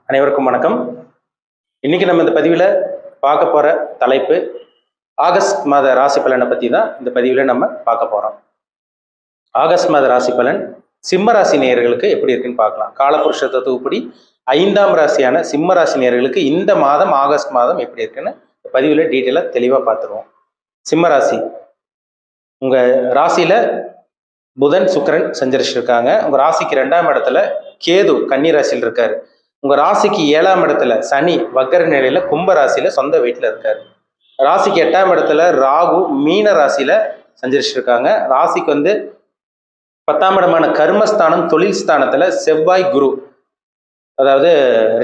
அனைவருக்கும் வணக்கம். இன்னைக்கு நம்ம இந்த பதிவில் பார்க்க போகிற தலைப்பு ஆகஸ்ட் மாத ராசி பலனை பற்றி தான் இந்த பதிவில் நம்ம பார்க்க போகிறோம். ஆகஸ்ட் மாத ராசி பலன் சிம்ம ராசி நேயர்களுக்கு எப்படி இருக்குன்னு பார்க்கலாம். காலபுருஷ தத்துவப்படி 5ஆம் ராசியான சிம்ம ராசி நேயர்களுக்கு இந்த மாதம் ஆகஸ்ட் மாதம் எப்படி இருக்குன்னு பதிவில் டீட்டெயிலாக தெளிவாக பார்த்துருவோம். சிம்ம ராசி, உங்கள் ராசியில் புதன் சுக்கிரன் சஞ்சரிச்சிருக்காங்க. உங்கள் ராசிக்கு 2ஆம் இடத்துல கேது கன்னி ராசியில் இருக்காரு. உங்க ராசிக்கு 7ஆம் இடத்துல சனி வக்கர நிலையில கும்ப ராசியில சொந்த வீட்டுல இருக்காரு. ராசிக்கு 8ஆம் இடத்துல ராகு மீன ராசியில சஞ்சரிச்சிருக்காங்க. ராசிக்கு 10ஆம் இடமான கர்மஸ்தானம் தொழில் ஸ்தானத்துல செவ்வாய் குரு, அதாவது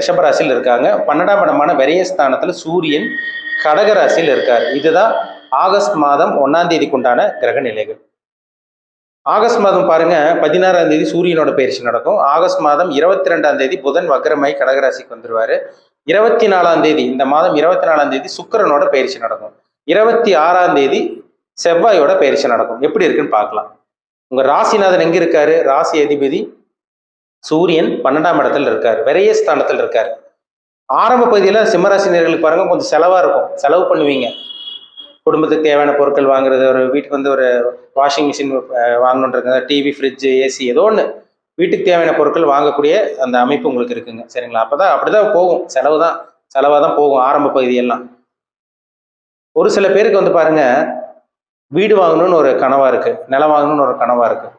ரிஷபராசியில் இருக்காங்க. 12ஆம் இடமான விரயஸ்தானத்துல சூரியன் கடக ராசியில் இருக்காரு. இதுதான் ஆகஸ்ட் மாதம் 1ஆம் தேதிக்கு உண்டான கிரக நிலைகள். ஆகஸ்ட் மாதம் பாருங்க, 16ஆம் தேதி சூரியனோட பயிற்சி நடக்கும். ஆகஸ்ட் மாதம் 22ஆம் தேதி புதன் வக்ரமாய் கடகராசிக்கு வந்துருவாரு. 24ஆம் தேதி, இந்த மாதம் 24ஆம் தேதி சுக்கிரனோட பயிற்சி நடக்கும். 26ஆம் தேதி செவ்வாயோட பயிற்சி நடக்கும். எப்படி இருக்குன்னு பார்க்கலாம். உங்க ராசிநாதன் எங்க இருக்காரு? ராசி அதிபதி சூரியன் 12ஆம் இடத்துல இருக்காரு, விரயஸ்தானத்தில் இருக்காரு. ஆரம்ப பகுதியில சிம்மராசினியர்களுக்கு பாருங்க கொஞ்சம் செலவா இருக்கும், செலவு பண்ணுவீங்க. குடும்பத்துக்கு தேவையான பொருட்கள் வாங்குறது, ஒரு வீட்டுக்கு ஒரு வாஷிங் மிஷின் வாங்கணுன்றது, டிவி, ஃப்ரிட்ஜு, ஏசி, ஏதோ ஒன்று வீட்டுக்கு தேவையான பொருட்கள் வாங்கக்கூடிய அந்த அமைப்பு உங்களுக்கு இருக்குங்க. சரிங்களா? அப்படிதான் போகும், செலவாக தான் போகும் ஆரம்ப பகுதியெல்லாம். ஒரு சில பேருக்கு பாருங்க, வீடு வாங்கணும்னு ஒரு கனவா இருக்கு, நிலம் வாங்கணும்னு ஒரு கனவா இருக்கு,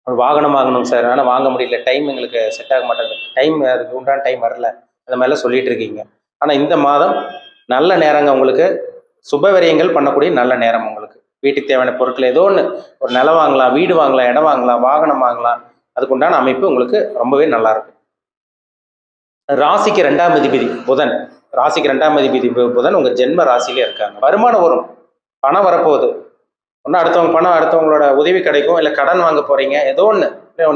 ஒரு வாகனம் வாங்கணும் சார், ஆனால் வாங்க முடியல, டைம் எங்களுக்கு செட் ஆக மாட்டேங்குது, அதுக்கு உண்டான டைம் வரல, அந்த மாதிரிலாம் சொல்லிட்டு இருக்கீங்க. ஆனால் இந்த மாதம் நல்ல நேரங்க, உங்களுக்கு சுப விரயங்கள் பண்ணக்கூடிய நல்ல நேரம். உங்களுக்கு வீட்டுக்கு தேவையான பொருட்கள் ஏதோ ஒன்று, ஒரு நிலம் வாங்கலாம், வீடு வாங்கலாம், இடம் வாங்கலாம், வாகனம் வாங்கலாம், அதுக்கு உண்டான அமைப்பு உங்களுக்கு ரொம்பவே நல்லா இருக்கும். ராசிக்கு 2ஆம் அதிபதி புதன், ராசிக்கு 2ஆம் அதிபதி புதன் உங்க ஜென்ம ராசியிலே இருக்காங்க. வருமானம் வரும், பணம் வரப்போகுது. ஒன்றும் அடுத்தவங்க பணம் அடுத்தவங்களோட உதவி கிடைக்கும், இல்லை கடன் வாங்க போறீங்க, ஏதோ ஒன்று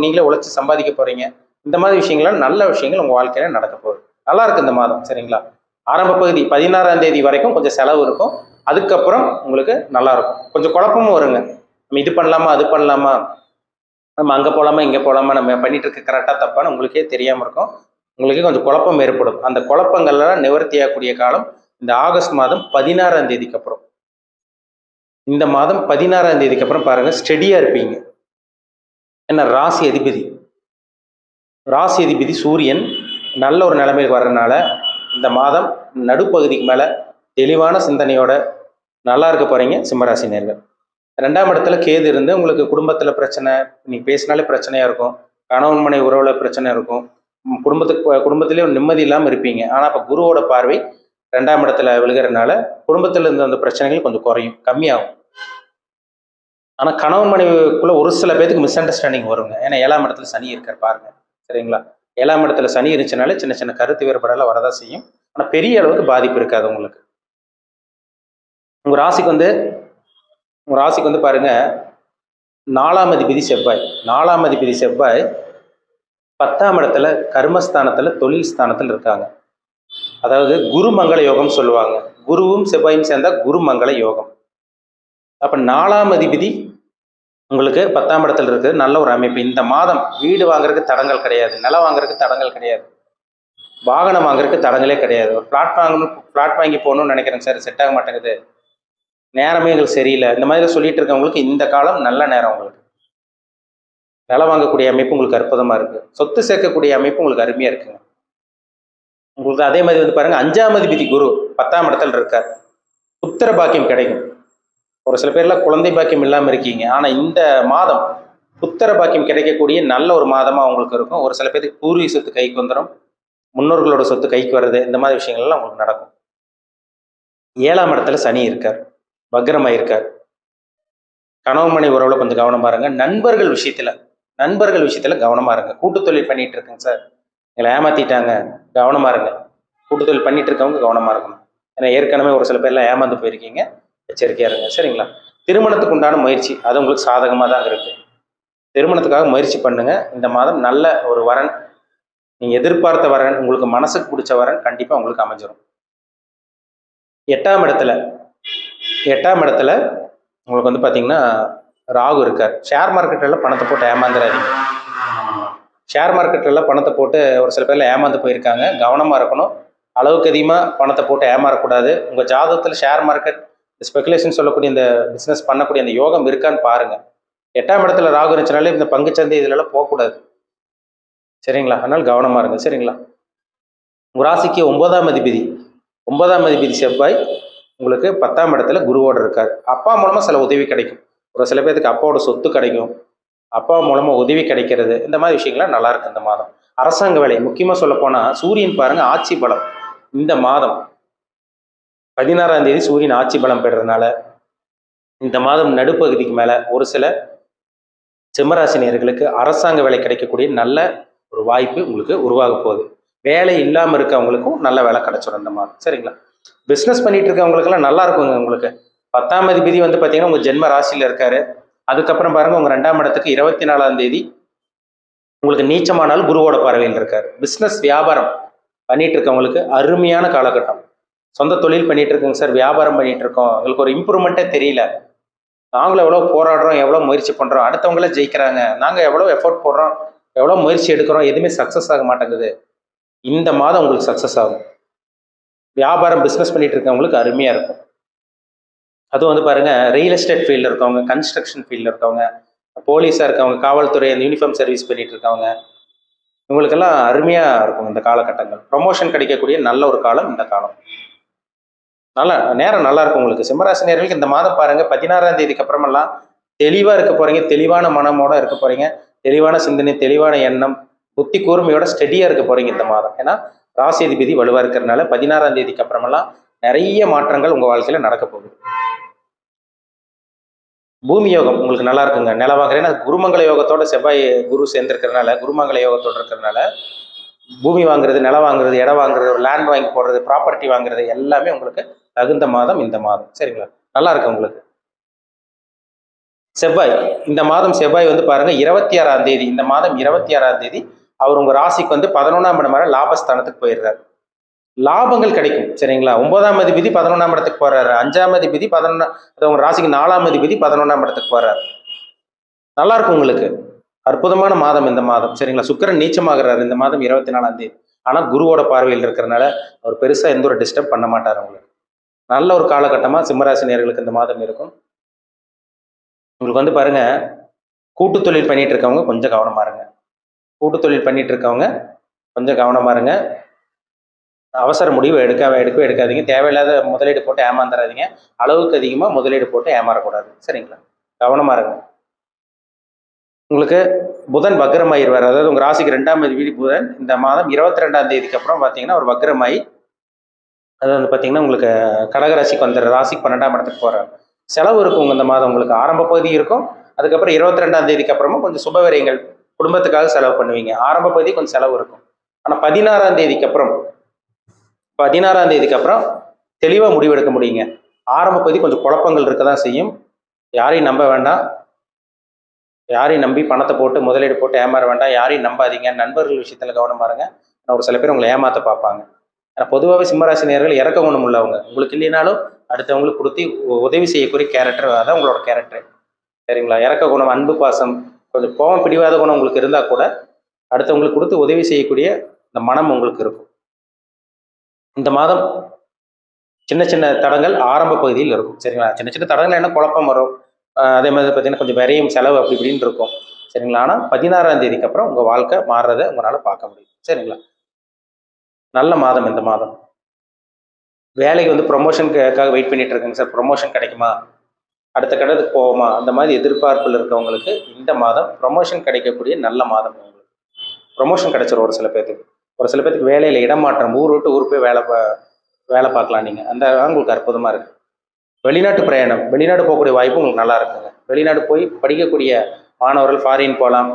நீங்களே உழைச்சி சம்பாதிக்க போறீங்க. இந்த மாதிரி விஷயங்கள்லாம் நல்ல விஷயங்கள் உங்க வாழ்க்கையில நடக்க போகுது. நல்லா இருக்கு இந்த மாதம். சரிங்களா? ஆரம்ப பகுதி 16ஆம் தேதி வரைக்கும் கொஞ்சம் செலவு இருக்கும், அதுக்கப்புறம் உங்களுக்கு நல்லா இருக்கும். கொஞ்சம் குழப்பமும் வருங்க, நம்ம இது பண்ணலாமா அது பண்ணலாமா, நம்ம அங்கே போகலாமா இங்கே போகலாமா, நம்ம பண்ணிட்டு இருக்க கரெக்டாக தப்பான்னு உங்களுக்கே தெரியாமல் இருக்கும். உங்களுக்கே கொஞ்சம் குழப்பம் ஏற்படும். அந்த குழப்பங்கள்லாம் நிவர்த்தியாகக்கூடிய காலம் இந்த ஆகஸ்ட் மாதம் 16ஆம் தேதிக்கு அப்புறம். இந்த மாதம் 16ஆம் தேதிக்கு அப்புறம் பாருங்க, ஸ்டெடியா இருப்பீங்க. என்ன, ராசி அதிபதி சூரியன் நல்ல ஒரு நிலைமைக்கு வர்றதுனால இந்த மாதம் நடுப்பகுதிக்கு மேல தெளிவான சிந்தனையோட நல்லா இருக்க போறீங்க சிம்மராசி நேர்கள். 2ஆம் இடத்துல கேது இருந்து உங்களுக்கு குடும்பத்துல பிரச்சனை, நீ பேசினாலே பிரச்சனையா இருக்கும், கணவன் மனை உறவுல பிரச்சனை இருக்கும், குடும்பத்திலே ஒரு நிம்மதி இல்லாமல் இருப்பீங்க. ஆனா இப்ப குருவோட பார்வை 2ஆம் இடத்துல விழுகிறதுனால குடும்பத்துல இருந்த அந்த பிரச்சனைகள் கொஞ்சம் குறையும், கம்மியாகும். ஆனா கணவன் மனைவிக்குள்ள ஒரு சில பேருக்கு மிஸ் அண்டர்ஸ்டாண்டிங் வருங்க. ஏன்னா 7ஆம் இடத்துல சனி இருக்கார் பாருங்க. சரிங்களா? 7ஆம் இடத்துல சனி இருந்துச்சுனாலே சின்ன சின்ன கருத்து வேறுபாடெல்லாம் வரதான் செய்யும். ஆனால் பெரிய அளவுக்கு பாதிப்பு இருக்காது உங்களுக்கு. உங்க ராசிக்கு பாருங்க, 4ஆம் அதிபதி செவ்வாய், 10ஆம் இடத்துல கர்மஸ்தானத்துல தொழில் ஸ்தானத்தில் இருக்காங்க. அதாவது குரு மங்கள யோகம் சொல்லுவாங்க. குருவும் செவ்வாயும் சேர்ந்தா குரு மங்கள யோகம். அப்ப 4ஆம் அதிபதி உங்களுக்கு 10ஆம் இடத்துல இருக்குது, நல்ல ஒரு அமைப்பு. இந்த மாதம் வீடு வாங்குறதுக்கு தடங்கள் கிடையாது, நிலம் வாங்குறதுக்கு தடங்கள் கிடையாது, வாகனம் வாங்குறதுக்கு தடங்களே கிடையாது. ஒரு பிளாட் வாங்கி போகணும்னு நினைக்கிறேங்க சார், செட் ஆக மாட்டேங்குது, நேரமே எங்களுக்கு சரியில்லை, இந்த மாதிரி சொல்லிட்டு இருக்கவங்களுக்கு இந்த காலம் நல்ல நேரம். உங்களுக்கு நிலம் வாங்கக்கூடிய அமைப்பு உங்களுக்கு அற்புதமா இருக்கு. சொத்து சேர்க்கக்கூடிய அமைப்பு உங்களுக்கு அருமையா இருக்குங்க. உங்களுக்கு அதே மாதிரி பாருங்க, 5ஆம் அதிபதி குரு 10ஆம் இடத்துல இருக்கார். புத்திர பாக்கியம் கிடைக்கும். ஒரு சில பேர்லாம் குழந்தை பாக்கியம் இல்லாமல் இருக்கீங்க, ஆனா இந்த மாதம் புத்திர பாக்கியம் கிடைக்கக்கூடிய நல்ல ஒரு மாதமா உங்களுக்கு இருக்கும். ஒரு சில பேருக்கு பூர்வீக சொத்து கைக்கு வந்துடும், முன்னோர்களோட சொத்து கைக்கு வர்றது, இந்த மாதிரி விஷயங்கள்லாம் உங்களுக்கு நடக்கும். 7ஆம் இடத்துல சனி இருக்கார், வக்ரமாயிருக்கார். கணவன் மனை உறவுல கொஞ்சம் கவனமா இருங்க. நண்பர்கள் விஷயத்துல கவனமா இருங்க. கூட்டு தொழில் பண்ணிட்டு இருக்கேங்க சார், எங்களை ஏமாத்திட்டாங்க, கவனமா இருங்க. கூட்டு தொழில் பண்ணிட்டு இருக்கவங்க கவனமா இருக்கணும். ஏன்னா ஏற்கனவே ஒரு சில பேர்லாம் ஏமாந்து போயிருக்கீங்க, எச்சரிக்கையா இருங்க. சரிங்களா? திருமணத்துக்கு உண்டான முயற்சி அது உங்களுக்கு சாதகமாக தான் இருக்கு. திருமணத்துக்காக முயற்சி பண்ணுங்க. இந்த மாதம் நல்ல ஒரு வரன், நீங்க எதிர்பார்த்த வரன், உங்களுக்கு மனசுக்கு பிடிச்ச வரன் கண்டிப்பா உங்களுக்கு அமைஞ்சிடும். 8ஆம் இடத்துல உங்களுக்கு பாத்தீங்கன்னா ராகு இருக்கார். ஷேர் மார்க்கெட்ல பணத்தை போட்டு ஏமாந்துடாதீங்க. ஷேர் மார்க்கெட்டில் பணத்தை போட்டு ஒரு சில பேரில் ஏமாந்து போயிருக்காங்க. கவனமாக இருக்கணும். அளவுக்கு அதிகமாக பணத்தை போட்டு ஏமாறக்கூடாது. உங்கள் ஜாதகத்தில் ஷேர் மார்க்கெட் ஸ்பெகுலேஷன் சொல்லக்கூடிய இந்த பிஸ்னஸ் பண்ணக்கூடிய அந்த யோகம் இருக்கான்னு பாருங்கள். 8ஆம் இடத்துல ராகு இருந்துச்சுனாலே இந்த பங்குச்சந்தை இதுலலாம் போகக்கூடாது. சரிங்களா? அதனால் கவனமாக இருங்க. சரிங்களா? உங்கள் ராசிக்கு 9ஆம் அதிபதி செவ்வாய் உங்களுக்கு 10ஆம் இடத்துல குருவோடு இருக்கார். அப்பா மூலமாக சில உதவி கிடைக்கும். ஒரு சில பேருக்கு அப்பாவோட சொத்து கிடைக்கும், அப்பா மூலமாக உதவி கிடைக்கிறது, இந்த மாதிரி விஷயங்கள்லாம் நல்லா இருக்கு இந்த மாதம். அரசாங்க வேலை முக்கியமாக சொல்ல போனால் சூரியன் பாருங்க ஆட்சி பலம். இந்த மாதம் 16ஆம் தேதி சூரியன் ஆட்சி பலம் பெறதுனால இந்த மாதம் நடுப்பகுதிக்கு மேலே ஒரு சில சிம்மராசினியர்களுக்கு அரசாங்க வேலை கிடைக்கக்கூடிய நல்ல ஒரு வாய்ப்பு உங்களுக்கு உருவாக போகுது. வேலை இல்லாமல் இருக்கவங்களுக்கும் நல்ல வேலை கிடைச்சிடும் இந்த மாதம். சரிங்களா? பிஸ்னஸ் பண்ணிட்டு இருக்கவங்களுக்கெல்லாம் நல்லா இருக்குங்க. உங்களுக்கு 10ஆம் அதிபதி வந்து பார்த்தீங்கன்னா உங்கள் ஜென்ம ராசியில் இருக்காரு. அதுக்கப்புறம் பாருங்க உங்கள் 2ஆம் இடத்துக்கு 24ஆம் தேதி உங்களுக்கு நீச்சமானாலும் குருவோட பார்வையில் இருக்காரு. பிஸ்னஸ் வியாபாரம் பண்ணிட்டு இருக்கவங்களுக்கு அருமையான காலகட்டம். சொந்த தொழில் பண்ணிட்டு இருக்கோங்க சார், வியாபாரம் பண்ணிட்டு இருக்கோம், எங்களுக்கு ஒரு இம்ப்ரூவ்மெண்ட்டே தெரியல, நாங்களும் எவ்வளோ போராடுறோம், எவ்வளோ முயற்சி பண்ணுறோம், அடுத்தவங்களே ஜெயிக்கிறாங்க, நாங்கள் எவ்வளோ எஃபோர்ட் போடுறோம், எவ்வளோ முயற்சி எடுக்கிறோம், எதுவுமே சக்ஸஸ் ஆக மாட்டேங்குது. இந்த மாதம் உங்களுக்கு சக்ஸஸ் ஆகும். வியாபாரம் பிஸ்னஸ் பண்ணிட்டு இருக்கவங்களுக்கு அருமையாக இருக்கும். அதுவும் வந்து பாருங்க ரியல் எஸ்டேட் ஃபீல்டில் இருக்கவங்க, கன்ஸ்ட்ரக்ஷன் ஃபீல்டில் இருக்கவங்க, போலீஸாக இருக்கவங்க, காவல்துறை அந்த யூனிஃபார்ம் சர்வீஸ் பண்ணிட்டு இருக்கவங்க, இவங்களுக்கெல்லாம் அருமையாக இருக்கும் இந்த காலகட்டங்கள். ப்ரொமோஷன் கிடைக்கக்கூடிய நல்ல ஒரு காலம் இந்த காலம். நேரம் நல்லா இருக்கும் உங்களுக்கு. சிம்மராசினியர்களுக்கு இந்த மாதம் பாருங்க 16ஆம் தேதிக்கு அப்புறமெல்லாம் தெளிவாக இருக்க போறீங்க, தெளிவான மனமோட இருக்க போறீங்க, தெளிவான சிந்தனை, தெளிவான எண்ணம், புத்தி கூர்மையோட ஸ்டெடியாக இருக்க போறீங்க இந்த மாதம். ஏன்னா ராசி அதிபதி வலுவாக இருக்கிறதுனால 16ஆம் தேதிக்கு அப்புறமெல்லாம் நிறைய மாற்றங்கள் உங்கள் வாழ்க்கையில் நடக்க போகுது. பூமி யோகம் உங்களுக்கு நல்லா இருக்குங்க. நிலவாக ஏன்னா குருமங்கல யோகத்தோட செவ்வாய் குரு சேர்ந்திருக்கிறதுனால, குருமங்கல யோகத்தோடு இருக்கிறதுனால பூமி வாங்குறது, நிலம் வாங்குறது, இடம் வாங்குறது, ஒரு லேண்ட் வாங்கி போடுறது, ப்ராப்பர்ட்டி வாங்குறது எல்லாமே உங்களுக்கு தகுந்த மாதம் இந்த மாதம். சரிங்களா? நல்லா இருக்கு உங்களுக்கு. செவ்வாய் இந்த மாதம் செவ்வாய் வந்து பாருங்க 26ஆம் தேதி, இந்த மாதம் 26ஆம் தேதி அவர் உங்க ராசிக்கு வந்து 11ஆம் இடம் வரை லாபஸ்தானத்துக்கு போயிடுறாரு. லாபங்கள் கிடைக்கும். சரிங்களா? 9ஆம் அதிபதி 11ஆம் இடத்துக்கு போறாரு. 5ஆம் அதிபதி 11, உங்க ராசிக்கு 4ஆம் அதிபதி 11ஆம் இடத்துக்கு போறாரு. நல்லா இருக்கும் உங்களுக்கு. அற்புதமான மாதம் இந்த மாதம். சரிங்களா? சுக்கிரன் நீச்சமாகிறாரு இந்த மாதம் 24ஆம் தேதி. ஆனா குருவோட பார்வையில் இருக்கிறதுனால அவர் பெருசா எந்த ஒரு டிஸ்டர்ப் பண்ண மாட்டார் உங்களுக்கு. நல்ல ஒரு காலகட்டமா சிம்மராசினியர்களுக்கு இந்த மாதம் இருக்கும். உங்களுக்கு வந்து பாருங்க கூட்டு தொழில் பண்ணிட்டு இருக்கவங்க கொஞ்சம் கவனமா இருங்க. கூட்டு தொழில் பண்ணிட்டு இருக்கவங்க கொஞ்சம் கவனமா இருங்க. அவசர முடிவு எடுக்கவே எடுக்காதீங்க. தேவையில்லாத முதலீடு போட்டு ஏமாந்துடாதீங்க. அளவுக்கு அதிகமாக முதலீடு போட்டு ஏமாறக்கூடாது. சரிங்களா? கவனமா இருங்க. உங்களுக்கு புதன் வக்ரமாயிருவார். அதாவது உங்க ராசிக்கு 2ஆம் அதிபதி புதன் இந்த மாதம் 22ஆம் தேதிக்கு அப்புறம் பார்த்தீங்கன்னா ஒரு வக்ரமாயி, அதாவது வந்து பார்த்தீங்கன்னா உங்களுக்கு கடகராசிக்கு வந்துடுற, ராசிக்கு 12ஆம் இடத்துக்கு போகிறார். செலவு இருக்கும் இந்த மாதம் உங்களுக்கு. ஆரம்ப பகுதி இருக்கும். அதுக்கப்புறம் 22ஆம் தேதிக்கு அப்புறமா கொஞ்சம் சுபவிரயங்கள் குடும்பத்துக்காக செலவு பண்ணுவீங்க. ஆரம்ப பகுதி கொஞ்சம் செலவு இருக்கும். ஆனால் 16ஆம் தேதிக்கு அப்புறம் தெளிவாக முடிவெடுக்க முடியுங்க. ஆரம்ப பகுதி கொஞ்சம் குழப்பங்கள் இருக்க தான் செய்யும். யாரையும் நம்ப வேண்டாம். யாரையும் நம்பி பணத்தை போட்டு முதலீடு போட்டு ஏமாற வேண்டாம். யாரையும் நம்பாதீங்க. நண்பர்கள் விஷயத்தில் கவனமாக இருங்க. ஒரு சில பேர் உங்களை ஏமாற்ற பார்ப்பாங்க. ஆனால் பொதுவாகவே சிம்மராசினியர்கள் இறக்க குணம் உள்ளவங்க. உங்களுக்கு இல்லைனாலும் அடுத்தவங்களுக்கு கொடுத்து உதவி செய்யக்கூடிய கேரக்டர், அதான் உங்களோட கேரக்டர். சரிங்களா? இறக்க குணம், அன்பு, பாசம், கொஞ்சம் கோபம் பிடிவாத குணம் உங்களுக்கு இருந்தால் கூட அடுத்தவங்களுக்கு கொடுத்து உதவி செய்யக்கூடிய இந்த மனம் உங்களுக்கு இருக்கும். இந்த மாதம் சின்ன சின்ன தடங்கள் ஆரம்ப பகுதியில் இருக்கும். சரிங்களா? சின்ன சின்ன தடங்கள் என்ன, குழப்பம் வரும், அதே மாதிரி பார்த்தீங்கன்னா கொஞ்சம் விரையும், செலவு அப்படி இப்படின்னு இருக்கும். சரிங்களா? ஆனால் 16ஆம் தேதிக்கு அப்புறம் உங்கள் வாழ்க்கை மாறுறதை உங்களால் பார்க்க முடியும். சரிங்களா? நல்ல மாதம் இந்த மாதம். வேலைக்கு வந்து ப்ரொமோஷனுக்காக வெயிட் பண்ணிட்டு இருக்கேங்க சார், ப்ரொமோஷன் கிடைக்குமா, அடுத்த கட்டத்துக்கு போவோமா, அந்த மாதிரி எதிர்பார்ப்பில் இருக்கவங்களுக்கு இந்த மாதம் ப்ரொமோஷன் கிடைக்கக்கூடிய நல்ல மாதம். உங்களுக்கு ப்ரொமோஷன் கிடைச்சிடும். ஒரு சில பேருக்கு வேலையில் இடமாற்றம், ஊர் விட்டு ஊர் போய் வேலை பார்க்கலாம் நீங்கள். அந்த உங்களுக்கு அற்புதமாக இருக்குது. வெளிநாட்டு பிரயாணம், வெளிநாடு போகக்கூடிய வாய்ப்பு உங்களுக்கு நல்லா இருக்குங்க. வெளிநாடு போய் படிக்கக்கூடிய மாணவர்கள் ஃபாரின் போகலாம்,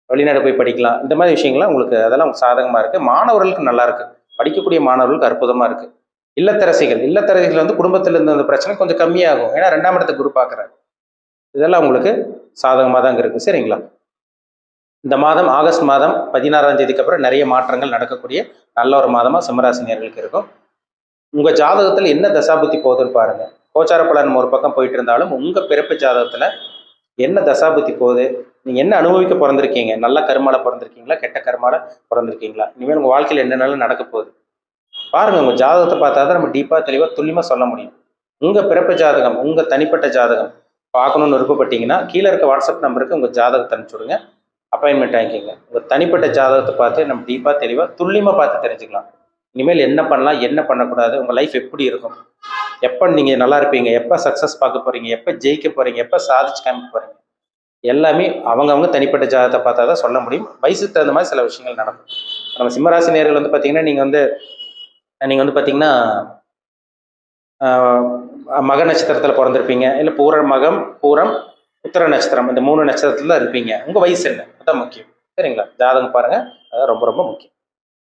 வெளிநாடு போய் படிக்கலாம். இந்த மாதிரி விஷயங்கள்லாம் உங்களுக்கு அதெல்லாம் சாதகமாக இருக்குது. மாணவர்களுக்கு நல்லா இருக்குது. படிக்கக்கூடிய மாணவர்களுக்கு அற்புதமாக இருக்குது. இல்லத்தரசிகள் வந்து குடும்பத்தில் இருந்த அந்த பிரச்சனை கொஞ்சம் கம்மியாகும். ஏன்னா 2ஆம் இடத்தை குரு பார்க்குறாரு. இதெல்லாம் உங்களுக்கு சாதகமாக தான் இருக்குது. சரிங்களா? இந்த மாதம் ஆகஸ்ட் மாதம் 16ஆம் தேதிக்கு அப்புறம் நிறைய மாற்றங்கள் நடக்கக்கூடிய நல்ல ஒரு மாதமாக சிம்மராசினியர்களுக்கு இருக்கும். உங்கள் ஜாதகத்தில் என்ன தசாபுத்தி போகுதுன்னு பாருங்கள். கோச்சார பலன் ஒரு பக்கம் போயிட்டு இருந்தாலும் உங்கள் பிறப்பு ஜாதகத்தில் என்ன தசாபுத்தி போகுது, நீங்கள் என்ன அனுபவிக்க பிறந்திருக்கீங்க, நல்ல கருமால பிறந்திருக்கீங்களா, கெட்ட கருமால பிறந்திருக்கீங்களா, இனிமேல் உங்கள் வாழ்க்கையில் என்னென்னாலும் நடக்க போகுது பாருங்கள். உங்கள் ஜாதகத்தை பார்த்தா தான் நம்ம டீப்பாக தெளிவாக துல்லியமாக சொல்ல முடியும். உங்கள் பிறப்பு ஜாதகம், உங்கள் தனிப்பட்ட ஜாதகம் பார்க்கணுன்னு விருப்பப்பட்டீங்கன்னா கீழே இருக்க வாட்ஸ்அப் நம்பருக்கு உங்கள் ஜாதகத்தை அனுப்பிச்சுடுங்க, அப்பாயின்மெண்ட் வாங்கிக்கோங்க. உங்கள் தனிப்பட்ட ஜாதகத்தை பார்த்து நம்ம டீப்பாக தெளிவாக துல்லியமாக பார்த்து தெரிஞ்சுக்கலாம். இனிமேல் என்ன பண்ணலாம், என்ன பண்ணக்கூடாது, உங்கள் லைஃப் எப்படி இருக்கும், எப்போ நீங்கள் நல்லா இருப்பீங்க, எப்போ சக்ஸஸ் பார்க்க போகிறீங்க, எப்போ ஜெயிக்க போகிறீங்க, எப்போ சாதிச்சு காமிக்க போகிறீங்க, எல்லாமே அவங்கவுங்க தனிப்பட்ட ஜாதகத்தை பார்த்தா தான் சொல்ல முடியும். வயசுக்கு தகுந்த மாதிரி சில விஷயங்கள் நடக்கும். நம்ம சிம்மராசி நேயர்கள் வந்து பார்த்தீங்கன்னா நீங்கள் வந்து பார்த்தீங்கன்னா மக நட்சத்திரத்தில் பிறந்திருப்பீங்க, இல்லை பூரம் உத்திர நட்சத்திரம், இந்த 3 நட்சத்திரத்தில் இருப்பீங்க. உங்கள் வயசு என்ன, அதான் முக்கியம். சரிங்களா? ஜாதகம் பாருங்கள், அதான் ரொம்ப ரொம்ப முக்கியம்.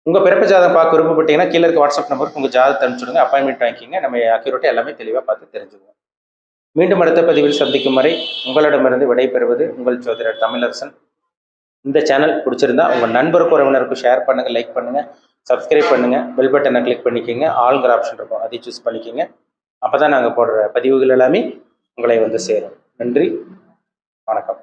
உங்கள் பிறப்பு ஜாதகம் பார்க்க விருப்பப்பட்டீங்கன்னா கீழே இருக்க வாட்ஸ்அப் நம்பருக்கு உங்கள் ஜாதகத்தை அனுப்பிச்சுடுங்க, அப்பாயின்மெண்ட் வாங்கிக்கிங்க. நம்ம அக்யூரேட்டாக எல்லாமே தெளிவாக பார்த்து தெரிஞ்சுக்குவோம். மீண்டும் அடுத்த பதிவில் சந்திக்கும் வரை உங்களிடமிருந்து விடைபெறுவது உங்கள் ஜோதிடர் தமிழரசன். இந்த சேனல் பிடிச்சிருந்தா உங்கள் நண்பருக்கும் உறவினருக்கும் ஷேர் பண்ணுங்கள், லைக் பண்ணுங்கள், சப்ஸ்கிரைப் பண்ணுங்கள், பெல் பட்டனை கிளிக் பண்ணிக்கோங்க. ஆளுங்கிற ஆப்ஷன் இருக்கும், அதை சூஸ் பண்ணிக்கோங்க. அப்போ தான் நாங்கள் போடுற பதிவுகள் எல்லாமே உங்களை வந்து சேரும். நன்றி, வணக்கம்.